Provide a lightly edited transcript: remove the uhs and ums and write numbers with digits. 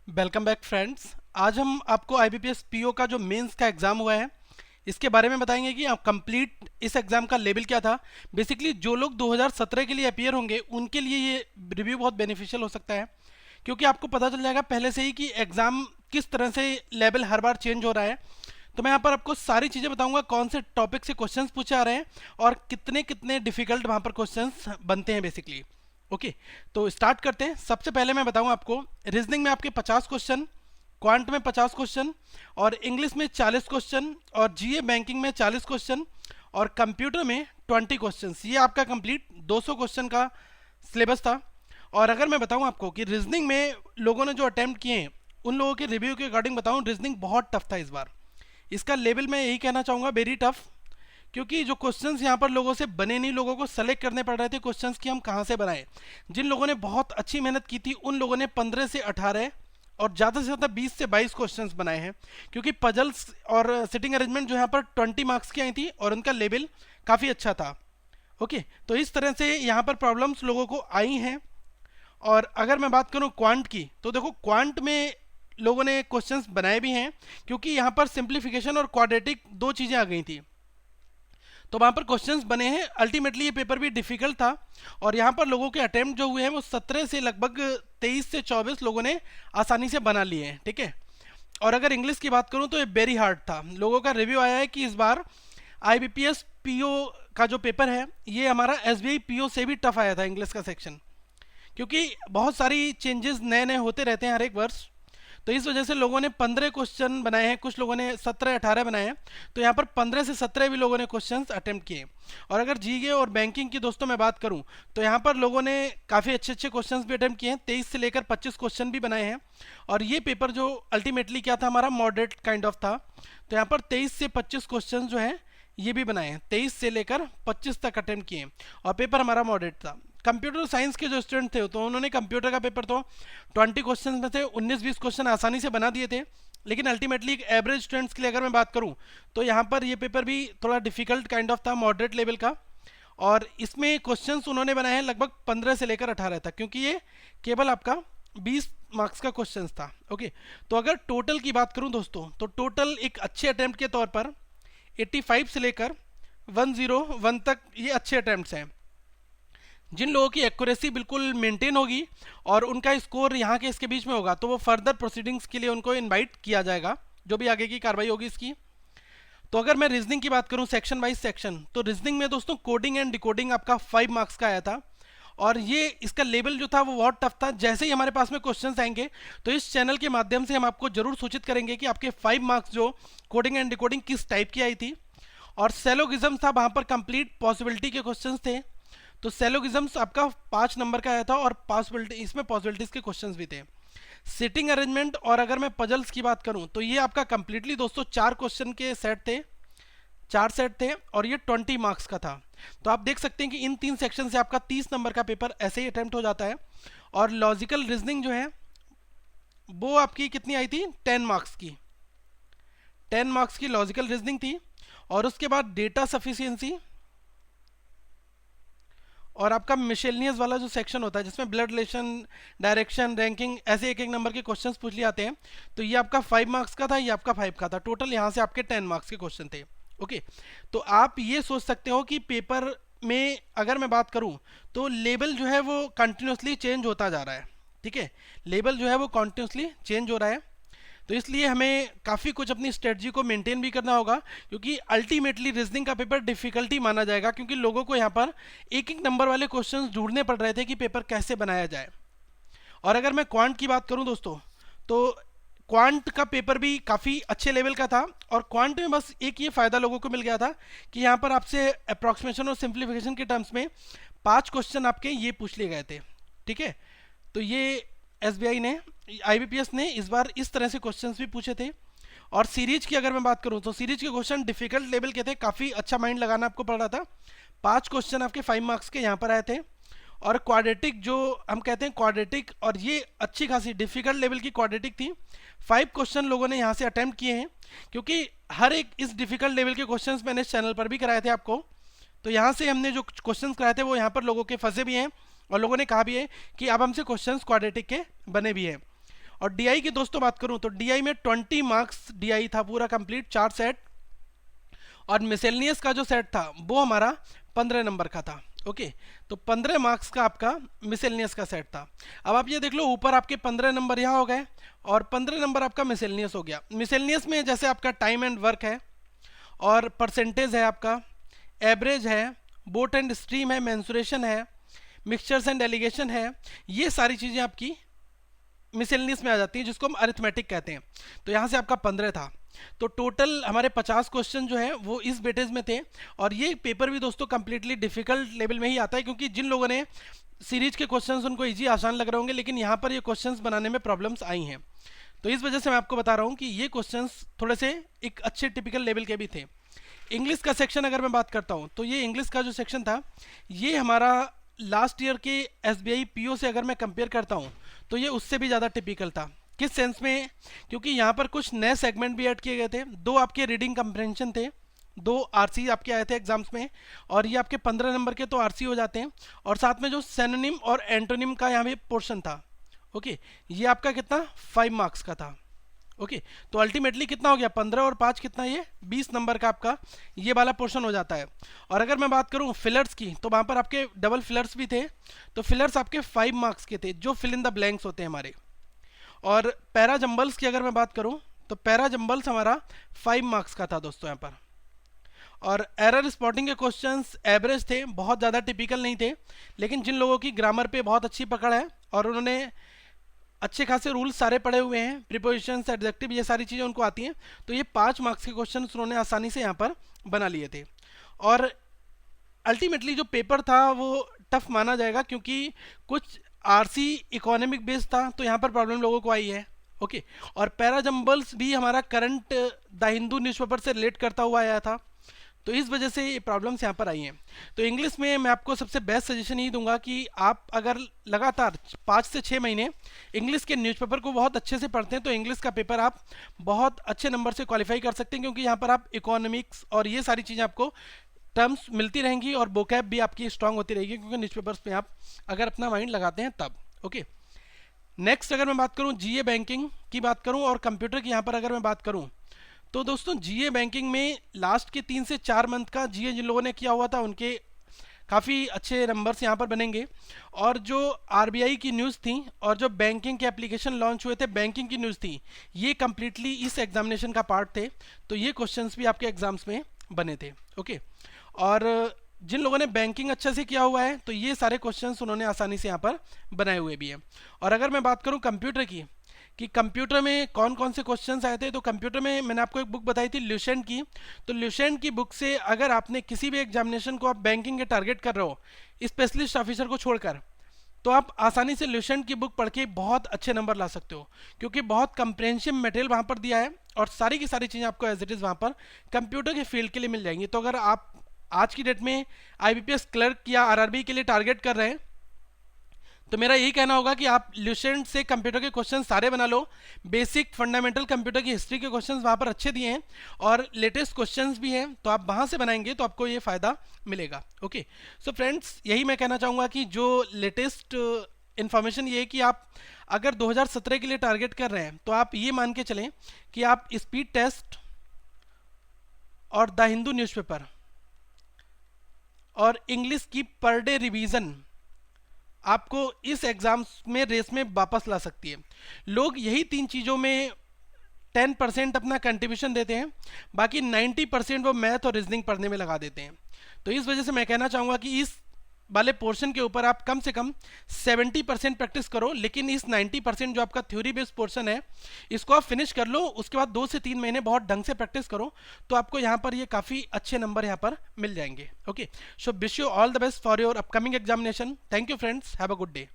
Welcome back friends. आज हम आपको आईबीपीएस पीओ का जो मेंस का एग्ज़ाम हुआ है इसके बारे में बताएंगे कि आप कंप्लीट इस एग्ज़ाम का लेवल क्या था। बेसिकली जो लोग 2017 के लिए अपियर होंगे उनके लिए ये रिव्यू बहुत बेनिफिशियल हो सकता है, क्योंकि आपको पता चल जाएगा पहले से ही कि एग्ज़ाम किस तरह से लेवल हर बार चेंज हो रहा है। तो मैं यहाँ पर आपको सारी चीज़ें बताऊंगा, कौन से टॉपिक से क्वेश्चंस पूछे आ रहे हैं और कितने कितने डिफिकल्ट वहाँ पर क्वेश्चंस बनते हैं बेसिकली। ओके, तो स्टार्ट करते हैं। सबसे पहले मैं बताऊं आपको, रीजनिंग में आपके 50 क्वेश्चन, क्वांट में 50 क्वेश्चन और इंग्लिश में 40 क्वेश्चन और जीए बैंकिंग में 40 क्वेश्चन और कंप्यूटर में 20 क्वेश्चन। ये आपका कंप्लीट 200 क्वेश्चन का सिलेबस था। और अगर मैं बताऊं आपको कि रीजनिंग में लोगों ने जो अटेम्प्ट किए हैं उन लोगों के रिव्यू के अकॉर्डिंग बताऊं, रीजनिंग बहुत टफ था इस बार। इसका लेवल मैं यही कहना चाहूँगा, वेरी टफ, क्योंकि जो क्वेश्चंस यहाँ पर लोगों से बने नहीं, लोगों को सेलेक्ट करने पड़ रहे थे क्वेश्चंस कि हम कहाँ से बनाएं। जिन लोगों ने बहुत अच्छी मेहनत की थी उन लोगों ने 15 से 18 और ज़्यादा से ज़्यादा 20 से 22 क्वेश्चंस बनाए हैं, क्योंकि पजल्स और सिटिंग अरेंजमेंट जो यहाँ पर 20 मार्क्स की आई थी और उनका लेवल काफ़ी अच्छा था। ओके, तो इस तरह से यहाँ पर प्रॉब्लम्स लोगों को आई हैं। और अगर मैं बात करूँ क्वांट की, तो देखो क्वांट में लोगों ने क्वेश्चंस बनाए भी हैं, क्योंकि यहाँ पर सिंप्लीफिकेशन और क्वाड्रेटिक दो चीज़ें आ गई थी, तो वहाँ पर क्वेश्चंस बने हैं। अल्टीमेटली ये पेपर भी डिफिकल्ट था और यहाँ पर लोगों के अटेम्प्ट जो हुए हैं वो 17 से लगभग 23 से 24 लोगों ने आसानी से बना लिए हैं। ठीक है, और अगर इंग्लिश की बात करूँ तो ये वेरी हार्ड था। लोगों का रिव्यू आया है कि इस बार आईबीपीएस पीओ का जो पेपर है ये हमारा एसबीआई पीओ से भी टफ आया था इंग्लिश का सेक्शन, क्योंकि बहुत सारी चेंजेस नए नए होते रहते हैं हर एक वर्ष। तो इस वजह से लोगों ने 15 क्वेश्चन बनाए हैं, कुछ लोगों ने 17-18 बनाए हैं। तो यहाँ पर 15 से 17 भी लोगों ने क्वेश्चन अटेम्प्ट किए। और अगर जीके और बैंकिंग की दोस्तों मैं बात करूँ तो यहाँ पर लोगों ने काफ़ी अच्छे अच्छे क्वेश्चन भी अटेम्प्ट किए हैं, 23 से लेकर 25 क्वेश्चन भी बनाए हैं। और ये पेपर जो अल्टीमेटली क्या था, हमारा मॉडरेट काइंड ऑफ था। तो यहाँ पर 23 से 25 क्वेश्चन जो है ये भी बनाए हैं, 23 से लेकर 25 तक अटेम्प्ट किए और पेपर हमारा मॉडरेट था। कंप्यूटर साइंस के जो स्टूडेंट थे तो उन्होंने कंप्यूटर का पेपर तो 20 क्वेश्चन में से 19-20 क्वेश्चन आसानी से बना दिए थे। लेकिन अल्टीमेटली एक एवरेज स्टूडेंट्स के लिए अगर मैं बात करूं तो यहाँ पर ये पेपर भी थोड़ा डिफिकल्ट काइंड ऑफ था, मॉडरेट लेवल का। और इसमें क्वेश्चंस उन्होंने बनाए हैं लगभग 15 से लेकर 18 तक, क्योंकि ये केवल आपका 20 मार्क्स का क्वेश्चन था। ओके, तो अगर टोटल की बात करूं दोस्तों तो टोटल एक अच्छे अटेम्प्ट के तौर पर 85 से लेकर 101 तक ये अच्छे अटेम्प्ट्स हैं। जिन लोगों की एक्यूरेसी बिल्कुल मेंटेन होगी और उनका स्कोर यहाँ के इसके बीच में होगा तो वो फर्दर प्रोसीडिंग्स के लिए उनको इनवाइट किया जाएगा, जो भी आगे की कार्रवाई होगी इसकी। तो अगर मैं रीजनिंग की बात करूँ सेक्शन वाइज सेक्शन, तो रीजनिंग में दोस्तों कोडिंग एंड डिकोडिंग आपका 5 मार्क्स का आया था। और ये इसका लेवल जो था वो बहुत टफ था। जैसे ही हमारे पास में क्वेश्चंस आएंगे तो इस चैनल के माध्यम से हम आपको जरूर सूचित करेंगे कि आपके 5 मार्क्स जो कोडिंग एंड डिकोडिंग किस टाइप की आई थी। और सेलोगिज्म था, वहाँ पर कंप्लीट पॉसिबिलिटी के क्वेश्चंस थे। तो सेलोगिज्म्स आपका 5 नंबर का आया था और पॉसिबिलिटी, इसमें पॉसिबिलिटीज के क्वेश्चंस भी थे। सिटिंग अरेंजमेंट और अगर मैं पजल्स की बात करूं तो ये आपका कंप्लीटली दोस्तों 4 क्वेश्चन के सेट थे, 4 सेट थे और ये 20 मार्क्स का था। तो आप देख सकते हैं कि इन 3 सेक्शन से आपका 30 नंबर का पेपर ऐसे ही अटेम्प्ट हो जाता है। और लॉजिकल रीजनिंग जो है वो आपकी कितनी आई थी, 10 मार्क्स की, 10 मार्क्स की लॉजिकल रीजनिंग थी। और उसके बाद डेटा सफिशियंसी और आपका मिशेलिनियस वाला जो सेक्शन होता है जिसमें ब्लड रिलेशन, डायरेक्शन, रैंकिंग, ऐसे एक एक नंबर के क्वेश्चंस पूछ लिए आते हैं। तो ये आपका 5 मार्क्स का था, ये आपका 5 का था। टोटल यहाँ से आपके 10 मार्क्स के क्वेश्चन थे। ओके, तो आप ये सोच सकते हो कि पेपर में अगर मैं बात करूँ तो लेवल जो है वो कंटिन्यूसली चेंज होता जा रहा है। ठीक है, लेवल जो है वो कंटिन्यूसली चेंज हो रहा है। तो इसलिए हमें काफ़ी कुछ अपनी स्ट्रेटजी को मेंटेन भी करना होगा, क्योंकि अल्टीमेटली रीजनिंग का पेपर डिफिकल्टी माना जाएगा, क्योंकि लोगों को यहाँ पर एक एक नंबर वाले क्वेश्चंस ढूंढने पड़ रहे थे कि पेपर कैसे बनाया जाए। और अगर मैं क्वांट की बात करूँ दोस्तों तो क्वांट का पेपर भी काफ़ी अच्छे लेवल का था। और क्वांट में बस एक ये फ़ायदा लोगों को मिल गया था कि यहाँ पर आपसे अप्रॉक्सीमेशन और सिंप्लीफिकेशन के टर्म्स में 5 क्वेश्चन आपके ये पूछ लिए गए थे। ठीक है, तो ये एसबीआई ने, आईबीपीएस ने इस बार इस तरह से क्वेश्चंस भी पूछे थे। और सीरीज की अगर मैं बात करूं तो सीरीज के क्वेश्चन डिफिकल्ट लेवल के थे, काफ़ी अच्छा माइंड लगाना आपको पड़ रहा था। 5 क्वेश्चन आपके 5 मार्क्स के यहाँ पर आए थे। और क्वाड्रेटिक जो हम कहते हैं क्वाड्रेटिक, और ये अच्छी खासी डिफिकल्ट लेवल की क्वाड्रेटिक थी। 5 क्वेश्चन लोगों ने यहाँ से अटेम्प्ट किए हैं, क्योंकि हर एक इस डिफिकल्ट लेवल के क्वेश्चंस मैंने इस चैनल पर भी कराए थे आपको। तो यहाँ से हमने जो क्वेश्चंस कराए थे वो यहाँ पर लोगों के फंसे भी हैं और लोगों ने कहा भी है कि अब हमसे क्वेश्चंस क्वाड्रेटिक के बने भी हैं। और डीआई की दोस्तों बात करूं तो डीआई में 20 मार्क्स डीआई था पूरा कंप्लीट 4 सेट, और मिसेलनियस का जो सेट था वो हमारा 15 नंबर का था। ओके, तो 15 मार्क्स का आपका मिसेलनियस का सेट था। अब आप ये देख लो, ऊपर आपके 15 नंबर यहाँ हो गए और 15 नंबर आपका मिसेलनियस हो गया। मिसेलनियस में जैसे आपका टाइम एंड वर्क है, और परसेंटेज है आपका, एवरेज है, बोट एंड स्ट्रीम है, मेंसुरेशन है, मिक्सचर्स एंड एलिगेशन है, ये सारी चीज़ें आपकी मिसेलनियस में आ जाती हैं, जिसको हम अरिथमेटिक कहते हैं। तो यहाँ से आपका 15 था, तो टोटल हमारे 50 क्वेश्चन जो है वो इस वेटेज में थे। और ये पेपर भी दोस्तों कंप्लीटली डिफिकल्ट लेवल में ही आता है, क्योंकि जिन लोगों ने सीरीज के क्वेश्चंस उनको इजी आसान लग रहे होंगे, लेकिन यहाँ पर ये क्वेश्चंस बनाने में प्रॉब्लम्स आई हैं। तो इस वजह से मैं आपको बता रहा हूँ कि ये क्वेश्चंस थोड़े से एक अच्छे टिपिकल लेवल के भी थे। इंग्लिश का सेक्शन अगर मैं बात करता हूँ, तो ये इंग्लिश का जो सेक्शन था ये हमारा लास्ट ईयर के एसबीआई पीओ से अगर मैं कंपेयर करता हूँ तो ये उससे भी ज़्यादा टिपिकल था। किस सेंस में? क्योंकि यहाँ पर कुछ नए सेगमेंट भी ऐड किए गए थे। 2 आपके रीडिंग कंप्रहेंशन थे, 2 आरसी आपके आए थे एग्जाम्स में, और ये आपके 15 नंबर के तो आरसी हो जाते हैं, और साथ में जो सिनोनिम और एंटोनिम का यहाँ पे पोर्शन था, ओके, ये आपका कितना 5 मार्क्स का था। ओके, तो अल्टीमेटली कितना हो गया 15 और 5 कितना, ये 20 नंबर का आपका ये वाला पोर्शन हो जाता है। और अगर मैं बात करूं फिलर्स की, तो वहाँ पर आपके डबल फिलर्स भी थे, तो फिलर्स आपके 5 मार्क्स के थे, जो फिल इन द ब्लैंक्स होते हैं हमारे। और पैरा जंबल्स की अगर मैं बात करूं तो पैरा जंबल्स हमारा 5 मार्क्स का था दोस्तों यहाँ पर। और एरर स्पॉटिंग के क्वेश्चंस एवरेज थे, बहुत ज़्यादा टिपिकल नहीं थे, लेकिन जिन लोगों की ग्रामर पे बहुत अच्छी पकड़ है और उन्होंने अच्छे खासे रूल्स सारे पढ़े हुए हैं, प्रीपोजिशंस, एडजेक्टिव, ये सारी चीज़ें उनको आती हैं, तो ये 5 मार्क्स के क्वेश्चन उन्होंने आसानी से यहाँ पर बना लिए थे। और अल्टीमेटली जो पेपर था वो टफ माना जाएगा, क्योंकि कुछ आरसी इकोनॉमिक बेस्ड था, तो यहाँ पर प्रॉब्लम लोगों को आई है। ओके, और पैरा जंबल्स भी हमारा करंट द हिंदू न्यूज़पेपर से रिलेट करता हुआ आया था, तो इस वजह से ये प्रॉब्लम्स यहाँ पर आई हैं। तो इंग्लिश में मैं आपको सबसे बेस्ट सजेशन यही दूंगा कि आप अगर लगातार 5 से 6 महीने इंग्लिश के न्यूज़पेपर को बहुत अच्छे से पढ़ते हैं, तो इंग्लिश का पेपर आप बहुत अच्छे नंबर से क्वालिफाई कर सकते हैं, क्योंकि यहाँ पर आप इकोनॉमिक्स और ये सारी चीज़ें आपको टर्म्स मिलती रहेंगी, और वोकैब भी आपकी स्ट्रांग होती रहेगी, क्योंकि न्यूज़पेपर्स में आप अगर अपना माइंड लगाते हैं तब। ओके, नेक्स्ट अगर मैं बात करूँ जीए बैंकिंग की बात करूँ और कंप्यूटर की यहाँ पर अगर मैं बात करूँ, तो दोस्तों जीए बैंकिंग में लास्ट के 3 से 4 मंथ का जीए जिन लोगों ने किया हुआ था उनके काफ़ी अच्छे नंबर्स यहाँ पर बनेंगे। और जो आरबीआई की न्यूज़ थी और जो बैंकिंग के एप्लीकेशन लॉन्च हुए थे, बैंकिंग की न्यूज़ थी, ये कम्प्लीटली इस एग्जामिनेशन का पार्ट थे, तो ये क्वेश्चंस भी आपके एग्जाम्स में बने थे। ओके, और जिन लोगों ने बैंकिंग अच्छे से किया हुआ है तो ये सारे क्वेश्चंस उन्होंने आसानी से यहाँ पर बनाए हुए भी हैं। और अगर मैं बात करूँ कंप्यूटर की, कि कंप्यूटर में कौन कौन से क्वेश्चंस आए थे, तो कंप्यूटर में मैंने आपको एक बुक बताई थी ल्यूसेंट की, तो ल्यूसेंट की बुक से अगर आपने किसी भी एग्जामिनेशन को आप बैंकिंग के टारगेट कर रहे हो, स्पेशलिस्ट ऑफिसर को छोड़कर, तो आप आसानी से ल्यूसेंट की बुक पढ़ के बहुत अच्छे नंबर ला सकते हो, क्योंकि बहुत कंप्रेहेंसिव मटेरियल वहाँ पर दिया है और सारी की सारी चीज़ें आपको एज इट इज़ वहाँ पर कंप्यूटर के फील्ड के लिए मिल जाएंगी। तो अगर आप आज की डेट में आईबीपीएस क्लर्क या आरआरबी के लिए टारगेट कर रहे हैं, तो मेरा यही कहना होगा कि आप ल्यूसेंट से कंप्यूटर के क्वेश्चन सारे बना लो। बेसिक फंडामेंटल कंप्यूटर की हिस्ट्री के क्वेश्चंस वहाँ पर अच्छे दिए हैं और लेटेस्ट क्वेश्चंस भी हैं, तो आप वहाँ से बनाएंगे तो आपको ये फ़ायदा मिलेगा। ओके, सो फ्रेंड्स, यही मैं कहना चाहूँगा कि जो लेटेस्ट इन्फॉर्मेशन ये है कि आप अगर 2017 के लिए टारगेट कर रहे हैं, तो आप ये मान के चलें कि आप स्पीड टेस्ट और द हिंदू न्यूज़पेपर और इंग्लिश की पर डे रिवीजन आपको इस एग्जाम्स में रेस में वापस ला सकती है। लोग यही 3 चीज़ों में 10% अपना कंट्रीब्यूशन देते हैं, बाकी 90% वो मैथ और रीजनिंग पढ़ने में लगा देते हैं। तो इस वजह से मैं कहना चाहूँगा कि इस वाले पोर्शन के ऊपर आप कम से कम 70% प्रैक्टिस करो, लेकिन इस 90% जो आपका थ्योरी बेस्ड पोर्शन है, इसको आप फिनिश कर लो। उसके बाद 2 से 3 महीने बहुत ढंग से प्रैक्टिस करो, तो आपको यहाँ पर ये काफ़ी अच्छे नंबर यहाँ पर मिल जाएंगे। Okay, so wish you all the best for your upcoming examination. Thank you friends, have a good day.